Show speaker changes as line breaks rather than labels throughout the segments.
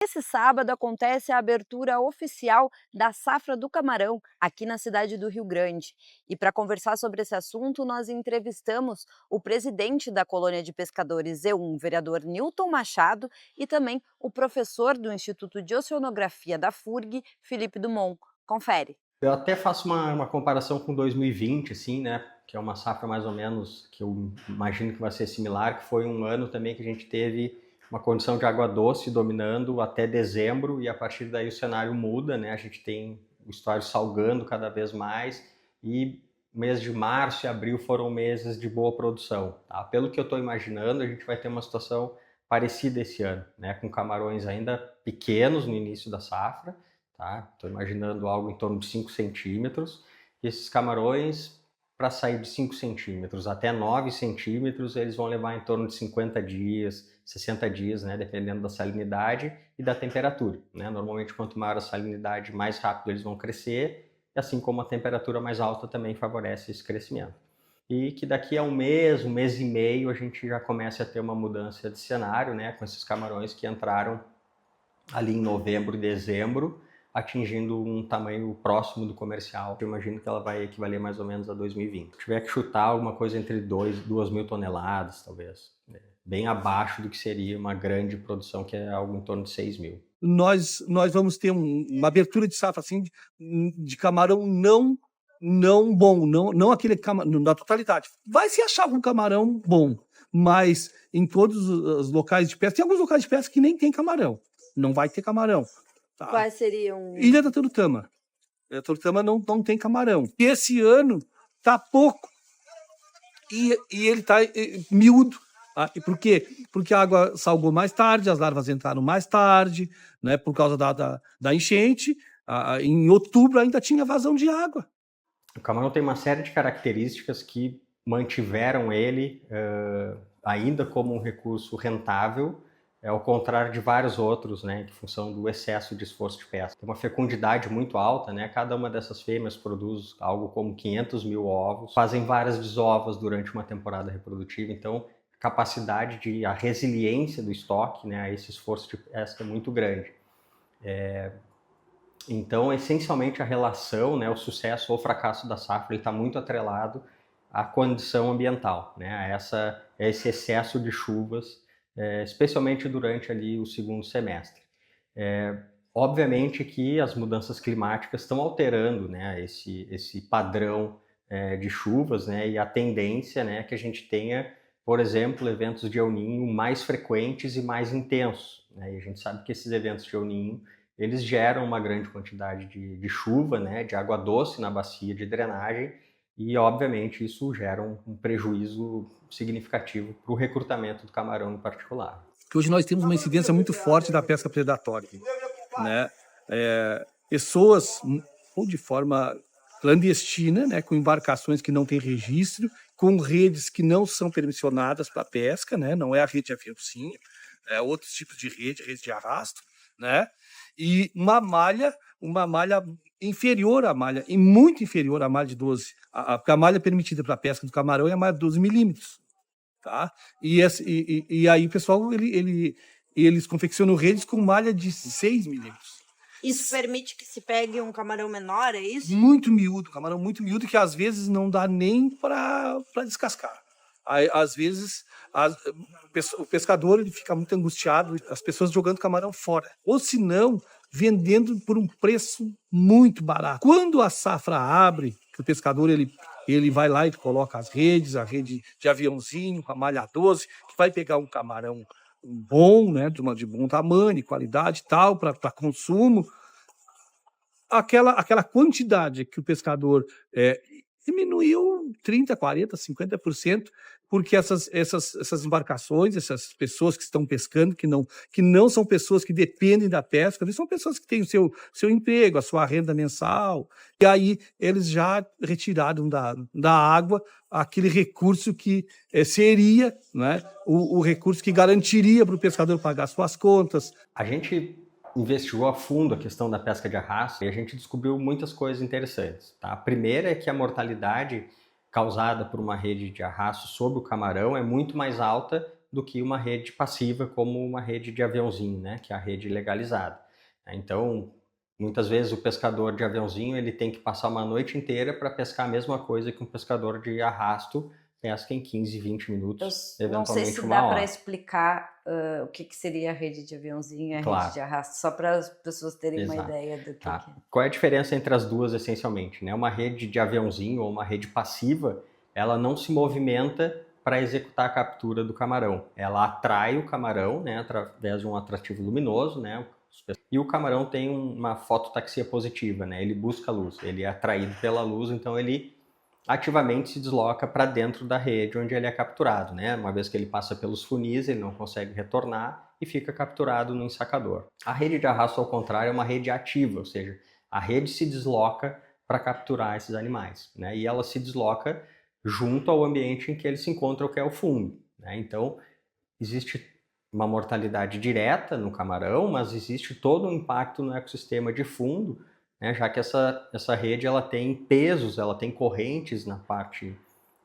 Esse sábado acontece a abertura oficial da safra do camarão aqui na cidade do Rio Grande. E para conversar sobre esse assunto, nós entrevistamos o presidente da colônia de pescadores E1, vereador Newton Machado, e também o professor do Instituto de Oceanografia da FURG, Felipe Dumont. Confere.
Eu até faço uma comparação com 2020, assim, né? Que é uma safra mais ou menos que eu imagino que vai ser similar, que foi um ano também que a gente teve uma condição de água doce dominando até dezembro, e a partir daí o cenário muda, né? A gente tem o estuário salgando cada vez mais, e mês de março e abril foram meses de boa produção, tá? Pelo que eu estou imaginando, a gente vai ter uma situação parecida esse ano, né? Com camarões ainda pequenos no início da safra. Tá? Estou imaginando algo em torno de 5 centímetros. E esses camarões, para sair de 5 centímetros até 9 centímetros, eles vão levar em torno de 50 dias, 60 dias, né? Dependendo da salinidade e da temperatura. Né? Normalmente, quanto maior a salinidade, mais rápido eles vão crescer, e assim como a temperatura mais alta também favorece esse crescimento. E que daqui a um mês e meio, a gente já começa a ter uma mudança de cenário, né? Com esses camarões que entraram ali em novembro e dezembro, atingindo um tamanho próximo do comercial. Eu imagino que ela vai equivaler mais ou menos a 2020. Se tiver que chutar alguma coisa entre 2 mil toneladas, talvez. Bem abaixo do que seria uma grande produção, que é algo em torno de 6 mil.
Nós vamos ter uma abertura de safra assim, de camarão não bom, não aquele camarão na totalidade. Vai se achar um camarão bom, mas em todos os locais de pesca, tem alguns locais de pesca que nem tem camarão. Não vai ter camarão. Tá?
Quais seriam?
Ilha da Torutama. A Torutama não tem camarão. E esse ano tá pouco. E ele tá miúdo. E por quê? Porque a água salgou mais tarde, as larvas entraram mais tarde, né, por causa da enchente. Em outubro ainda tinha vazão de água.
O camarão tem uma série de características que mantiveram ele ainda como um recurso rentável, ao contrário de vários outros, né, em função do excesso de esforço de pesca. Tem uma fecundidade muito alta, né? Cada uma dessas fêmeas produz algo como 500 mil ovos, fazem várias desovas durante uma temporada reprodutiva, então a capacidade a resiliência do estoque, né, a esse esforço de pesca é muito grande. Então, essencialmente, a relação, né, o sucesso ou fracasso da safra está muito atrelado à condição ambiental, né, a esse excesso de chuvas, especialmente durante ali o segundo semestre. Obviamente que as mudanças climáticas estão alterando, né, esse padrão de chuvas, né, e a tendência, né, que a gente tenha, por exemplo, eventos de El Niño mais frequentes e mais intensos. Né, e a gente sabe que esses eventos de El Niño eles geram uma grande quantidade de chuva, né, de água doce na bacia de drenagem, e obviamente isso gera um prejuízo significativo para o recrutamento do camarão em particular.
Porque hoje nós temos uma incidência muito forte da pesca predatória, né? Pessoas, ou de forma clandestina, né, com embarcações que não têm registro, com redes que não são permissionadas para pesca, né? Não é a rede de aviãozinho, é outros tipos de rede de arrasto, né? E uma malha inferior à malha, e muito inferior à malha de 12. Porque a malha permitida para a pesca do camarão é a malha de 12 milímetros. Tá? E aí o pessoal, eles confeccionam redes com malha de 6 milímetros.
Isso permite que se pegue um camarão menor, é isso?
Muito miúdo, camarão muito miúdo, que às vezes não dá nem para descascar. Aí, às vezes, o pescador ele fica muito angustiado, as pessoas jogando camarão fora. Ou se não, vendendo por um preço muito barato. Quando a safra abre, que o pescador ele vai lá e coloca a rede de aviãozinho, com a malha 12, que vai pegar um camarão bom, né, de bom tamanho, de qualidade e tal, para consumo. Aquela quantidade que o pescador diminuiu 30%, 40%, 50%, porque essas embarcações, essas pessoas que estão pescando, que não são pessoas que dependem da pesca, são pessoas que têm o seu emprego, a sua renda mensal, e aí eles já retiraram da água aquele recurso que seria, né, o recurso que garantiria para o pescador pagar suas contas.
A gente investigou a fundo a questão da pesca de arrasto e a gente descobriu muitas coisas interessantes. Tá? A primeira é que a mortalidade causada por uma rede de arrasto sobre o camarão é muito mais alta do que uma rede passiva como uma rede de aviãozinho, né, que é a rede legalizada. Então, muitas vezes o pescador de aviãozinho ele tem que passar uma noite inteira para pescar a mesma coisa que um pescador de arrasto pesca em 15, 20 minutos,
Eu não sei
eventualmente
se
uma
dá para
hora.
explicar o que seria a rede de aviãozinho e a rede
Claro.
de arrasto, só para as pessoas terem uma
Exato.
ideia do que
Tá.
é.
Qual é a diferença entre as duas, essencialmente, né? Uma rede de aviãozinho ou uma rede passiva, ela não se movimenta para executar a captura do camarão. Ela atrai o camarão, né, através de um atrativo luminoso, né? E o camarão tem uma fototaxia positiva, né? Ele busca a luz, ele é atraído pela luz, então ele ativamente se desloca para dentro da rede onde ele é capturado, né? Uma vez que ele passa pelos funis, ele não consegue retornar e fica capturado no ensacador. A rede de arrasto, ao contrário, é uma rede ativa, ou seja, a rede se desloca para capturar esses animais, né? E ela se desloca junto ao ambiente em que eles se encontram, que é o fundo, né? Então, existe uma mortalidade direta no camarão, mas existe todo um impacto no ecossistema de fundo, né, já que essa rede ela tem pesos, ela tem correntes na parte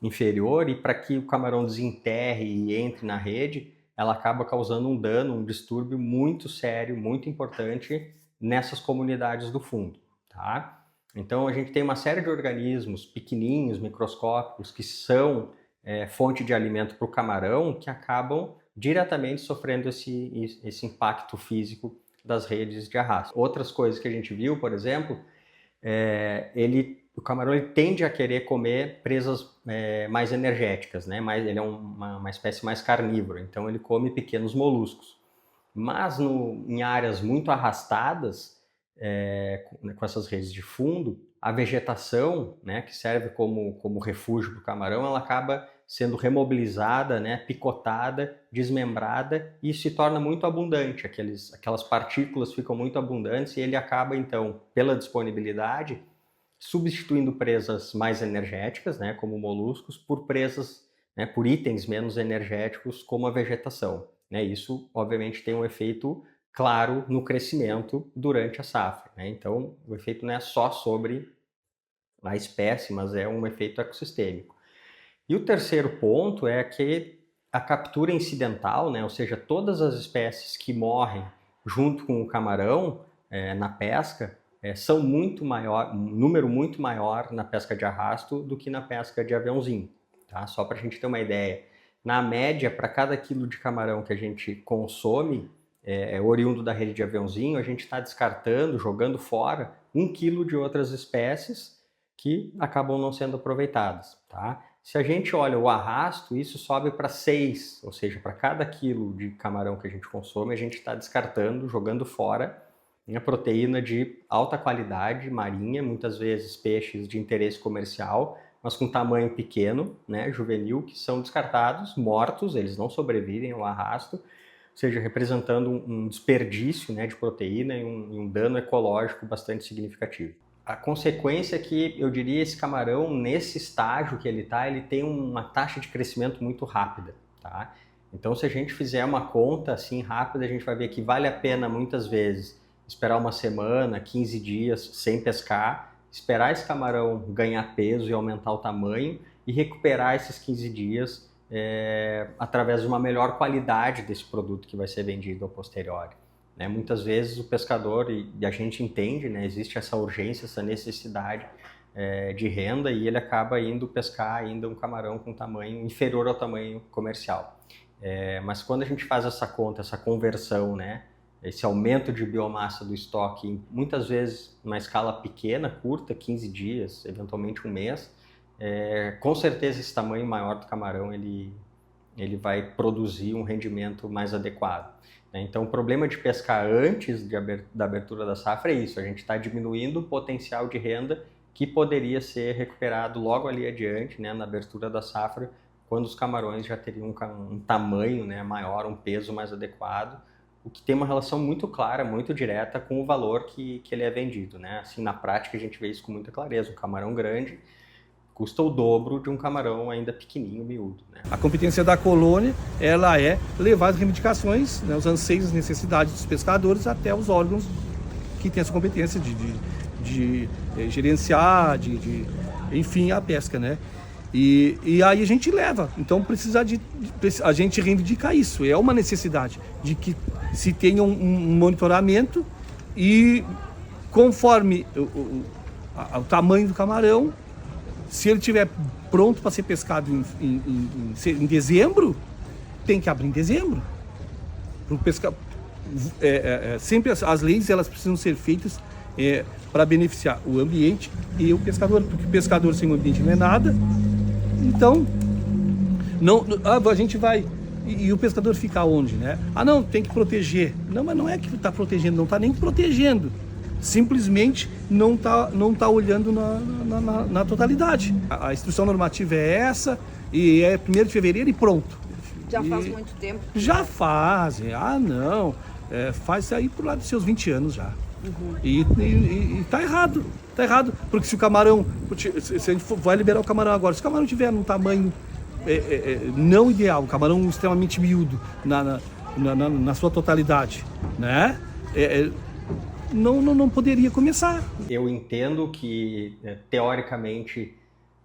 inferior, e para que o camarão desenterre e entre na rede, ela acaba causando um dano, um distúrbio muito sério, muito importante nessas comunidades do fundo. Tá? Então a gente tem uma série de organismos pequenininhos, microscópicos, que são fonte de alimento para o camarão, que acabam diretamente sofrendo esse impacto físico das redes de arrasto. Outras coisas que a gente viu, por exemplo, o camarão ele tende a querer comer presas mais energéticas, né? Ele é uma espécie mais carnívora, então ele come pequenos moluscos. Mas em áreas muito arrastadas, com essas redes de fundo, a vegetação, né, que serve como refúgio para o camarão, ela acaba sendo remobilizada, né, picotada, desmembrada, e se torna muito abundante. Aquelas partículas ficam muito abundantes e ele acaba, então, pela disponibilidade, substituindo presas mais energéticas, né, como moluscos, por presas, né, por itens menos energéticos, como a vegetação. Né? Isso, obviamente, tem um efeito claro no crescimento durante a safra. Né? Então, o efeito não é só sobre a espécie, mas é um efeito ecossistêmico. E o terceiro ponto é que a captura incidental, né, ou seja, todas as espécies que morrem junto com o camarão na pesca, são um número muito maior na pesca de arrasto do que na pesca de aviãozinho. Tá? Só para a gente ter uma ideia, na média, para cada quilo de camarão que a gente consome, oriundo da rede de aviãozinho, a gente está descartando, jogando fora 1 quilo de outras espécies que acabam não sendo aproveitadas. Tá? Se a gente olha o arrasto, isso sobe para 6, ou seja, para cada quilo de camarão que a gente consome, a gente está descartando, jogando fora a proteína de alta qualidade marinha, muitas vezes peixes de interesse comercial, mas com tamanho pequeno, né, juvenil, que são descartados, mortos, eles não sobrevivem ao arrasto, ou seja, representando um desperdício, né, de proteína e um dano ecológico bastante significativo. A consequência é que, eu diria, esse camarão, nesse estágio que ele tem uma taxa de crescimento muito rápida. Tá? Então, se a gente fizer uma conta assim rápida, a gente vai ver que vale a pena, muitas vezes, esperar uma semana, 15 dias sem pescar, esperar esse camarão ganhar peso e aumentar o tamanho e recuperar esses 15 dias através de uma melhor qualidade desse produto que vai ser vendido a posteriori. Né? Muitas vezes o pescador, e a gente entende, né, existe essa urgência, essa necessidade de renda, e ele acaba indo pescar ainda um camarão com tamanho inferior ao tamanho comercial. Mas quando a gente faz essa conta, essa conversão, né, esse aumento de biomassa do estoque, muitas vezes numa escala pequena, curta, 15 dias, eventualmente um mês, com certeza esse tamanho maior do camarão ele vai produzir um rendimento mais adequado. Então, o problema de pescar antes da abertura da safra é isso, a gente está diminuindo o potencial de renda que poderia ser recuperado logo ali adiante, né, na abertura da safra, quando os camarões já teriam um tamanho, né, maior, um peso mais adequado, o que tem uma relação muito clara, muito direta com o valor que ele é vendido. Né? Assim, na prática, a gente vê isso com muita clareza. Um camarão grande custa o dobro de um camarão ainda pequenininho, miúdo. Né?
A competência da colônia, ela é levar as reivindicações, né, os anseios, as necessidades dos pescadores até os órgãos que têm essa competência de gerenciar, enfim, a pesca, né? E aí a gente leva. Então a gente reivindica isso. É uma necessidade de que se tenha um monitoramento e conforme o tamanho do camarão, se ele estiver pronto para ser pescado em dezembro, tem que abrir em dezembro. Pro sempre as leis elas precisam ser feitas para beneficiar o ambiente e o pescador, porque o pescador sem o ambiente não é nada. Então, a gente vai... E o pescador fica onde, né? Não, tem que proteger. Não, mas não é que está protegendo, não está nem protegendo. Simplesmente não tá olhando na totalidade. A instrução normativa é essa, e é 1º de fevereiro e pronto.
Já faz muito tempo.
Já fazem. Não. Faz aí por lá dos seus 20 anos já. E tá errado. Tá errado. Porque se o camarão... Se a gente vai liberar o camarão agora, se o camarão tiver num tamanho não ideal, um camarão extremamente miúdo na sua totalidade, né? Não poderia começar.
Eu entendo que, teoricamente,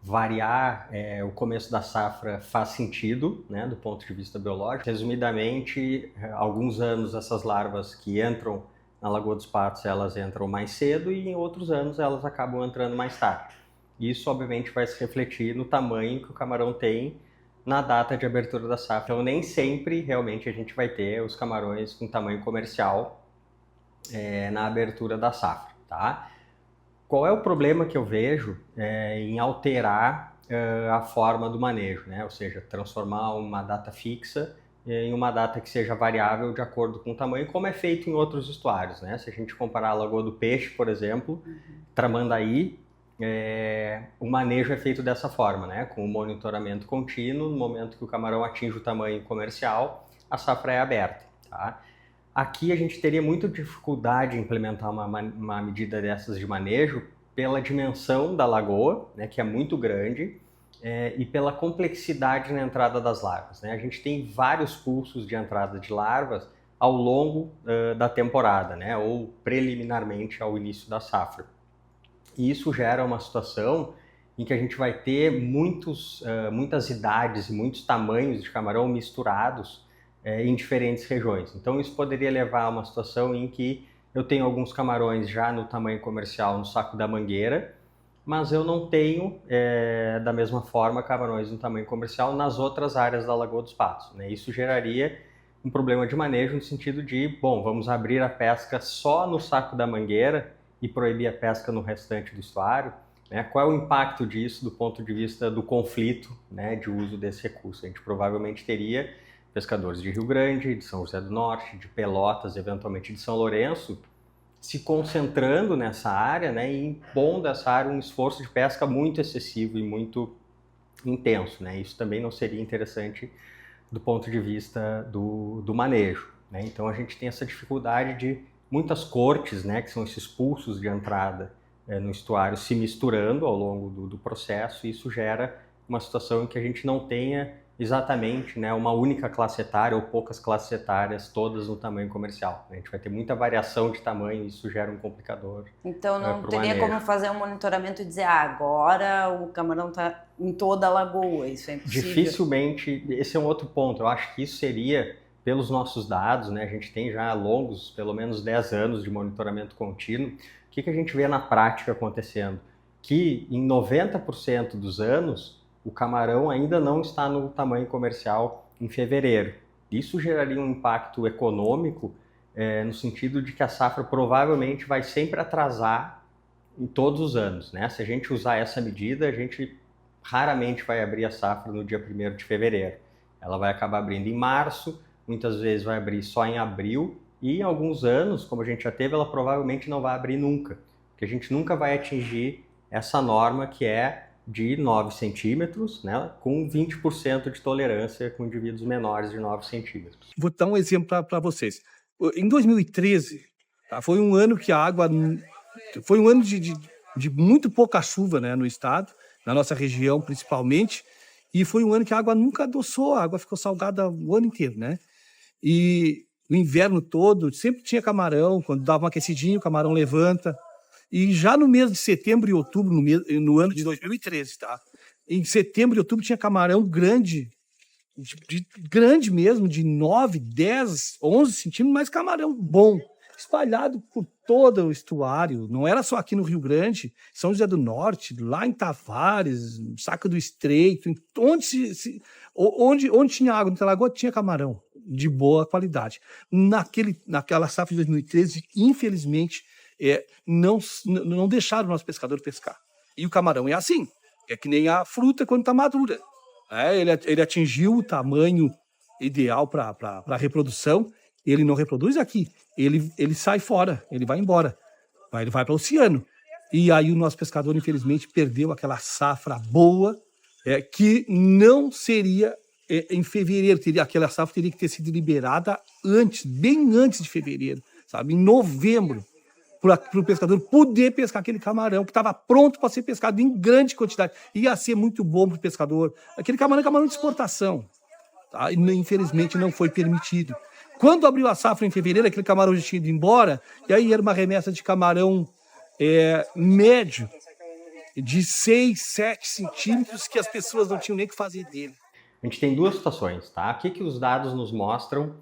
variar o começo da safra faz sentido, né, do ponto de vista biológico. Resumidamente, alguns anos essas larvas que entram na Lagoa dos Patos, elas entram mais cedo e em outros anos elas acabam entrando mais tarde. Isso, obviamente, vai se refletir no tamanho que o camarão tem na data de abertura da safra. Então, nem sempre, realmente, a gente vai ter os camarões com tamanho comercial na abertura da safra, tá? Qual é o problema que eu vejo em alterar a forma do manejo, né? Ou seja, transformar uma data fixa em uma data que seja variável de acordo com o tamanho, como é feito em outros estuários, né? Se a gente comparar a Lagoa do Peixe, por exemplo, Tramandaí, o manejo é feito dessa forma, né? Com o monitoramento contínuo, no momento que o camarão atinge o tamanho comercial, a safra é aberta, tá? Aqui a gente teria muita dificuldade em implementar uma medida dessas de manejo pela dimensão da lagoa, né, que é muito grande, e pela complexidade na entrada das larvas, né? A gente tem vários pulsos de entrada de larvas ao longo da temporada, né, ou preliminarmente ao início da safra. E isso gera uma situação em que a gente vai ter muitas idades e muitos tamanhos de camarão misturados em diferentes regiões. Então isso poderia levar a uma situação em que eu tenho alguns camarões já no tamanho comercial no Saco da Mangueira, mas eu não tenho da mesma forma camarões no tamanho comercial nas outras áreas da Lagoa dos Patos, né? Isso geraria um problema de manejo no sentido de, bom, vamos abrir a pesca só no Saco da Mangueira e proibir a pesca no restante do estuário, né? Qual é o impacto disso do ponto de vista do conflito, né, de uso desse recurso? A gente provavelmente teria pescadores de Rio Grande, de São José do Norte, de Pelotas, eventualmente de São Lourenço, se concentrando nessa área, né, e impondo essa área um esforço de pesca muito excessivo e muito intenso, né? Isso também não seria interessante do ponto de vista do manejo, né? Então a gente tem essa dificuldade de muitas cortes, né, que são esses pulsos de entrada no estuário se misturando ao longo do processo, e isso gera uma situação em que a gente não tenha exatamente, né, uma única classe etária ou poucas classes etárias, todas no tamanho comercial. A gente vai ter muita variação de tamanho e isso gera um complicador.
Então não teria como fazer um monitoramento e dizer, agora o camarão está em toda a lagoa, isso é impossível?
Dificilmente, esse é um outro ponto. Eu acho que isso seria, pelos nossos dados, né, a gente tem já longos, pelo menos 10 anos de monitoramento contínuo. O que a gente vê na prática acontecendo? Que em 90% dos anos, o camarão ainda não está no tamanho comercial em fevereiro. Isso geraria um impacto econômico no sentido de que a safra provavelmente vai sempre atrasar em todos os anos, né? Se a gente usar essa medida, a gente raramente vai abrir a safra no dia 1º de fevereiro. Ela vai acabar abrindo em março, muitas vezes vai abrir só em abril, e em alguns anos, como a gente já teve, ela provavelmente não vai abrir nunca, porque a gente nunca vai atingir essa norma que é de 9 centímetros, né, com 20% de tolerância com indivíduos menores de 9 centímetros.
Vou dar um exemplo para vocês. Em 2013, tá, foi um ano que a água... Foi um ano de muito pouca chuva, né, no estado, na nossa região principalmente, e foi um ano que a água nunca adoçou, a água ficou salgada o ano inteiro, né? E o inverno todo sempre tinha camarão, quando dava uma aquecidinha o camarão levanta. E já no mês de setembro e outubro, no ano de 2013, tá? em setembro e outubro tinha camarão grande, grande mesmo, de 9, 10, 11 centímetros, mas camarão bom, espalhado por todo o estuário. Não era só aqui no Rio Grande, São José do Norte, lá em Tavares, Saca do Estreito, onde tinha água na lagoa, tinha camarão de boa qualidade. Naquela safra de 2013, infelizmente, não deixaram o nosso pescador pescar. E o camarão é assim, é que nem a fruta quando está madura. Ele atingiu o tamanho ideal para a reprodução, ele não reproduz aqui, ele sai fora, ele vai embora, ele vai para o oceano. E aí o nosso pescador, infelizmente, perdeu aquela safra boa, que não seria em fevereiro, aquela safra teria que ter sido liberada antes, bem antes de fevereiro, sabe? Em novembro, para o pescador poder pescar aquele camarão que estava pronto para ser pescado em grande quantidade. Ia ser muito bom para o pescador. Aquele camarão é camarão de exportação. Tá? E, infelizmente, não foi permitido. Quando abriu a safra em fevereiro, aquele camarão já tinha ido embora, e aí era uma remessa de camarão médio, de 6, 7 centímetros, que as pessoas não tinham nem o que fazer dele.
A gente tem duas situações, tá? O que os dados nos mostram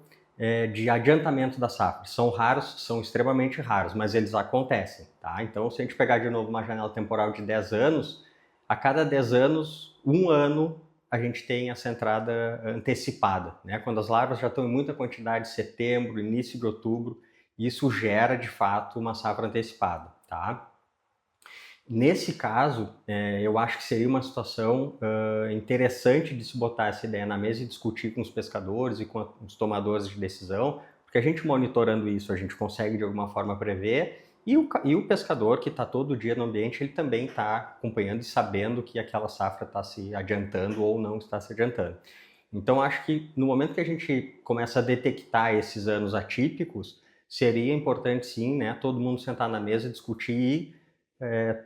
de adiantamento da safra? São raros, são extremamente raros, mas eles acontecem, tá? Então, se a gente pegar de novo uma janela temporal de 10 anos, a cada 10 anos, um ano, a gente tem essa entrada antecipada, né? Quando as larvas já estão em muita quantidade, setembro, início de outubro, isso gera, de fato, uma safra antecipada, tá? Nesse caso, eu acho que seria uma situação interessante de se botar essa ideia na mesa e discutir com os pescadores e com os tomadores de decisão, porque a gente monitorando isso, a gente consegue de alguma forma prever, e o pescador que está todo dia no ambiente, ele também está acompanhando e sabendo que aquela safra está se adiantando ou não está se adiantando. Então, acho que no momento que a gente começa a detectar esses anos atípicos, seria importante sim, né, todo mundo sentar na mesa, discutir e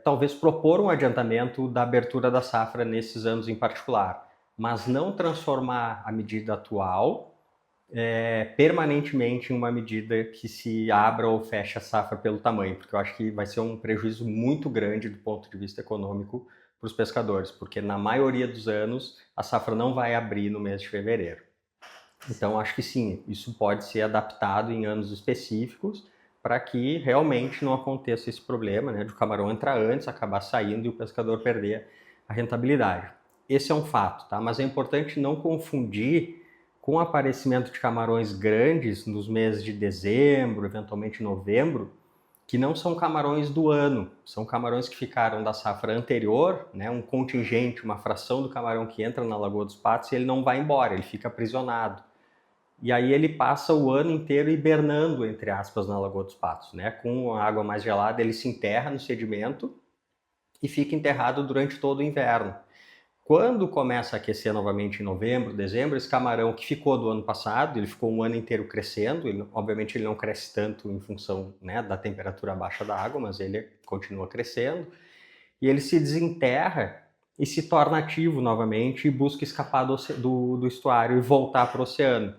talvez propor um adiantamento da abertura da safra nesses anos em particular, mas não transformar a medida atual permanentemente em uma medida que se abra ou feche a safra pelo tamanho, porque eu acho que vai ser um prejuízo muito grande do ponto de vista econômico para os pescadores, porque na maioria dos anos a safra não vai abrir no mês de fevereiro. Então acho que sim, isso pode ser adaptado em anos específicos para que realmente não aconteça esse problema, né, de o camarão entrar antes, acabar saindo e o pescador perder a rentabilidade. Esse é um fato, tá? Mas é importante não confundir com o aparecimento de camarões grandes nos meses de dezembro, eventualmente novembro, que não são camarões do ano, são camarões que ficaram da safra anterior, né, um contingente, uma fração do camarão que entra na Lagoa dos Patos e ele não vai embora, ele fica aprisionado. E aí ele passa o ano inteiro hibernando, entre aspas, na Lagoa dos Patos, né? Com a água mais gelada, ele se enterra no sedimento e fica enterrado durante todo o inverno. Quando começa a aquecer novamente em novembro, dezembro, esse camarão que ficou do ano passado, ele ficou um ano inteiro crescendo, obviamente ele não cresce tanto em função, né, da temperatura baixa da água, mas ele continua crescendo, e ele se desenterra e se torna ativo novamente e busca escapar do estuário e voltar para o oceano.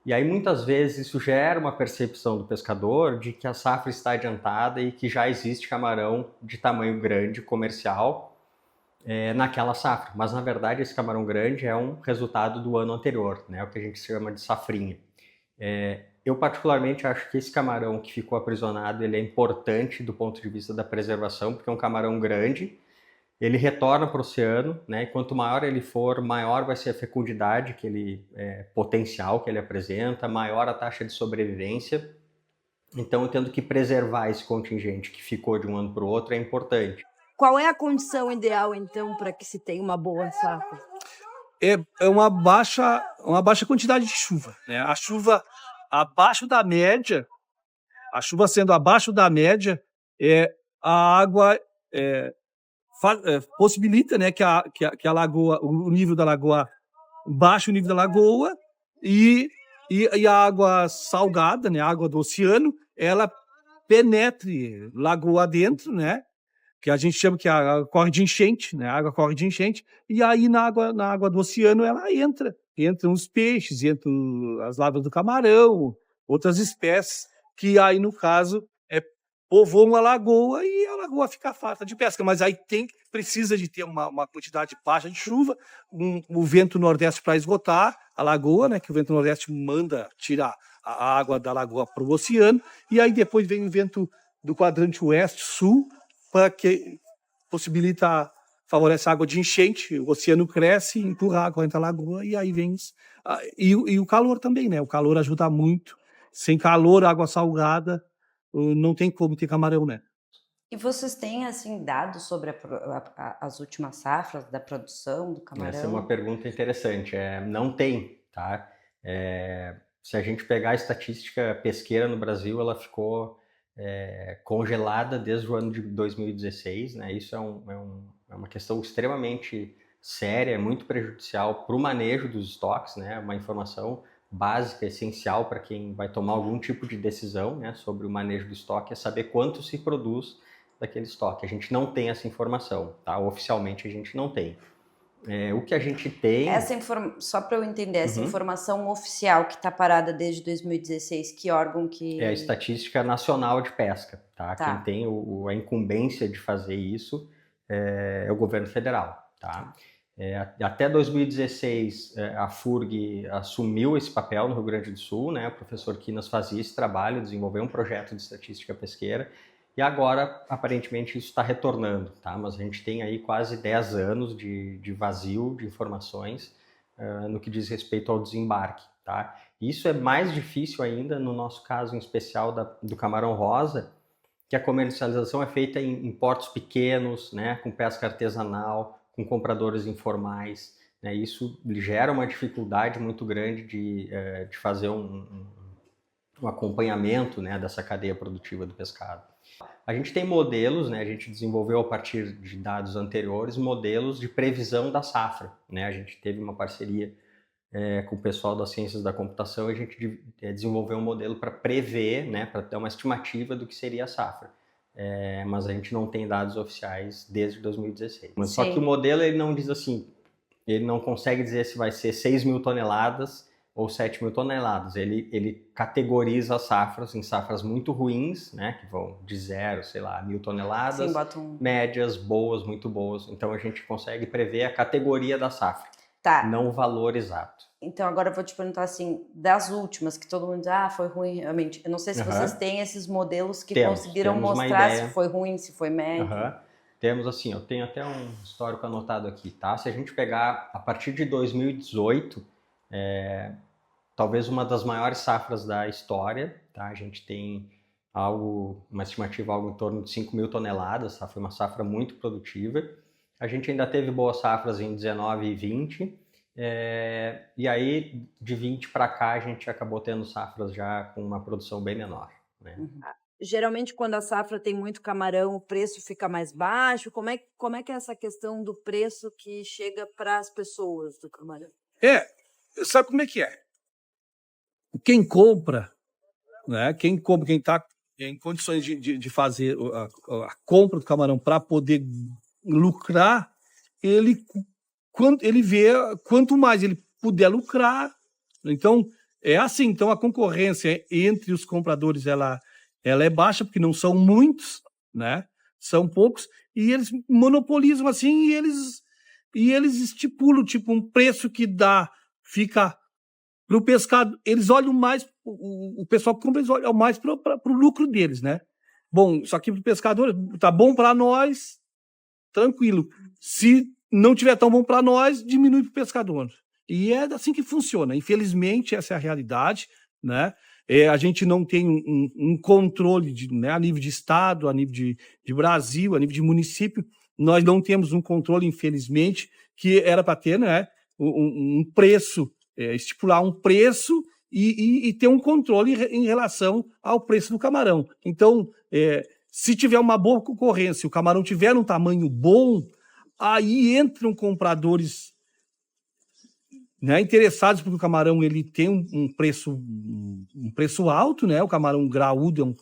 E aí muitas vezes isso gera uma percepção do pescador de que a safra está adiantada e que já existe camarão de tamanho grande, comercial, naquela safra. Mas na verdade esse camarão grande é um resultado do ano anterior, né? O que a gente chama de safrinha. Eu particularmente acho que esse camarão que ficou aprisionado, ele é importante do ponto de vista da preservação, porque é um camarão grande, ele retorna para o oceano, né? E quanto maior ele for, maior vai ser a fecundidade que ele potencial que ele apresenta, maior a taxa de sobrevivência. Então, tendo que preservar esse contingente que ficou de um ano para o outro é importante.
Qual é a condição ideal, então, para que se tenha uma boa safra?
É uma baixa quantidade de chuva, né? A chuva abaixo da média, a chuva sendo abaixo da média, a água possibilita, né, que a lagoa, o nível da lagoa baixe o nível da lagoa e a água salgada, né, a água do oceano, ela penetre lagoa dentro, né, que a gente chama que a água corre de enchente, né, a água corre de enchente, e aí na água do oceano ela entram os peixes, entram as larvas do camarão, outras espécies, que aí no caso povoam a lagoa e a lagoa fica farta de pesca. Mas aí precisa de ter uma quantidade baixa de chuva, o vento nordeste para esgotar a lagoa, né? Que o vento nordeste manda tirar a água da lagoa para o oceano, e aí depois vem o vento do quadrante oeste-sul, para que favorece a água de enchente, o oceano cresce, empurra a água entre a lagoa, e aí vem e o calor também, né? O calor ajuda muito. Sem calor, água salgada, não tem como ter camarão, né?
E vocês têm, assim, dados sobre as últimas safras da produção do
Essa é uma
camarão?
pergunta interessante. Não tem, tá? Se a gente pegar a estatística pesqueira no Brasil, ela ficou congelada desde o ano de 2016, né? Isso é uma questão extremamente séria, muito prejudicial para o manejo dos estoques, né? Uma informação básica, essencial para quem vai tomar algum tipo de decisão, né, sobre o manejo do estoque, é saber quanto se produz daquele estoque. A gente não tem essa informação, tá? Oficialmente a gente não tem. O que a gente tem...
Só para eu entender, essa
Uhum.
informação oficial que está parada desde 2016, que órgão que...
É a Estatística Nacional de Pesca, tá?
Tá.
Quem tem a incumbência de fazer isso é o governo federal, tá? Até 2016, a FURG assumiu esse papel no Rio Grande do Sul, né? O professor Quinas fazia esse trabalho, desenvolveu um projeto de estatística pesqueira, e agora, aparentemente, isso está retornando, tá? Mas a gente tem aí quase 10 anos de vazio de informações no que diz respeito ao desembarque, tá? Isso é mais difícil ainda, no nosso caso em especial do camarão rosa, que a comercialização é feita em portos pequenos, né? Com pesca artesanal, com compradores informais, né? Isso gera uma dificuldade muito grande de fazer um acompanhamento, né, dessa cadeia produtiva do pescado. A gente tem modelos, né, a gente desenvolveu a partir de dados anteriores, modelos de previsão da safra, né? A gente teve uma parceria com o pessoal das ciências da computação, a gente desenvolveu um modelo para prever, né, para ter uma estimativa do que seria a safra. Mas a gente não tem dados oficiais desde 2016. Mas só que o modelo ele não diz assim, ele não consegue dizer se vai ser 6 mil toneladas ou 7 mil toneladas. Ele categoriza as safras em safras muito ruins, né, que vão de 0, sei lá, 1.000 toneladas, médias, boas, muito boas. Então a gente consegue prever a categoria da safra, não o valor exato.
Então agora eu vou te perguntar assim, das últimas, que todo mundo diz, foi ruim realmente. Eu não sei se vocês têm esses modelos que conseguiram mostrar se foi ruim, se foi médio.
Temos assim, eu tenho até um histórico anotado aqui, tá? Se a gente pegar a partir de 2018, talvez uma das maiores safras da história, tá? A gente tem uma estimativa algo em torno de 5 mil toneladas, tá? Foi uma safra muito produtiva. A gente ainda teve boas safras em 19 e 20, e aí de 20 para cá a gente acabou tendo safras já com uma produção bem menor, né?
Geralmente quando a safra tem muito camarão, o preço fica mais baixo. Como é que é essa questão do preço que chega para as pessoas do camarão?
Sabe como é que é? Quem compra, né? Quem está em condições de fazer a compra do camarão para poder lucrar, ele vê quanto mais ele puder lucrar. Então, é assim. Então, a concorrência entre os compradores ela é baixa, porque não são muitos, né? São poucos, e eles monopolizam assim, e eles estipulam tipo um preço que fica para o pescado. Eles olham mais, o pessoal que compra, eles olham mais para o lucro deles, né? Bom, só que para o pescador tá bom para nós, tranquilo. Se não tiver tão bom para nós, diminui para o pescador. E é assim que funciona. Infelizmente, essa é a realidade, né? A gente não tem um controle né, a nível de estado, a nível de Brasil, a nível de município. Nós não temos um controle, infelizmente, que era para ter, né, um preço, estipular um preço e ter um controle em relação ao preço do camarão. Então, se tiver uma boa concorrência, o camarão tiver um tamanho bom, aí entram compradores, né, interessados, porque o camarão ele tem um preço alto, né? O camarão graúdo,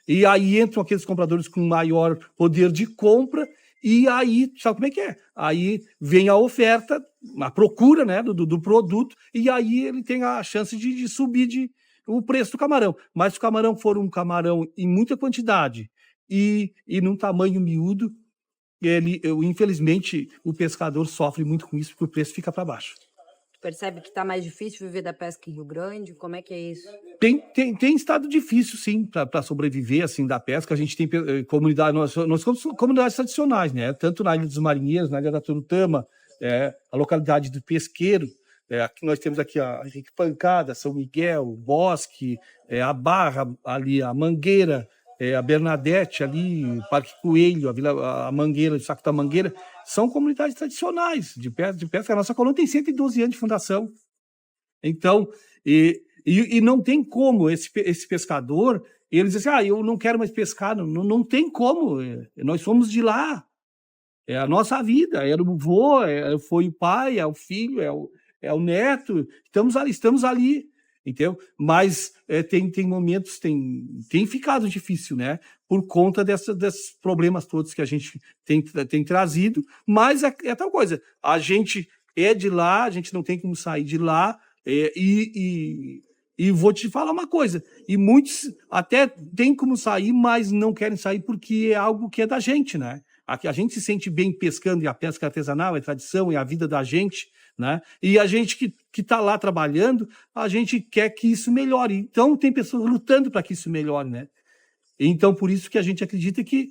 e aí entram aqueles compradores com maior poder de compra, e aí, sabe como é que é? Aí vem a oferta, a procura, né, do produto, e aí ele tem a chance de subir o preço do camarão. Mas se o camarão for um camarão em muita quantidade, e num tamanho miúdo, infelizmente, o pescador sofre muito com isso, porque o preço fica para baixo.
Tu percebe que está mais difícil viver da pesca em Rio Grande? Como é que é isso?
Tem estado difícil, sim, para sobreviver, assim, da pesca. A gente tem comunidade, nós somos comunidades tradicionais, né? Tanto na Ilha dos Marinheiros, na Ilha da Turutama, a localidade do Pesqueiro, aqui nós temos aqui a Henrique Pancada, São Miguel, o Bosque, a Barra, ali a Mangueira, a Bernadette, ali, Parque Coelho, a Mangueira, o Saco da Mangueira, são comunidades tradicionais de pesca. A nossa colônia tem 112 anos de fundação. Então, e não tem como esse pescador, ele diz assim, eu não quero mais pescar, não tem como, nós somos de lá, é a nossa vida, era o avô, foi o pai, é o filho, é o neto, estamos ali, entendeu? Mas tem momentos, tem ficado difícil, né? Por conta desses problemas todos que a gente tem trazido, mas é tal coisa, a gente é de lá, a gente não tem como sair de lá, e vou te falar uma coisa, e muitos até têm como sair, mas não querem sair porque é algo que é da gente, né? A gente se sente bem pescando, e a pesca artesanal é tradição, é a vida da gente, né? E a gente que está lá trabalhando, a gente quer que isso melhore. Então, tem pessoas lutando para que isso melhore, né? Então, por isso que a gente acredita que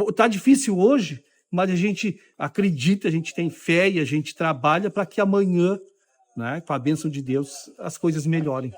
está difícil hoje, mas a gente acredita, a gente tem fé e a gente trabalha para que amanhã, né, com a bênção de Deus, as coisas melhorem.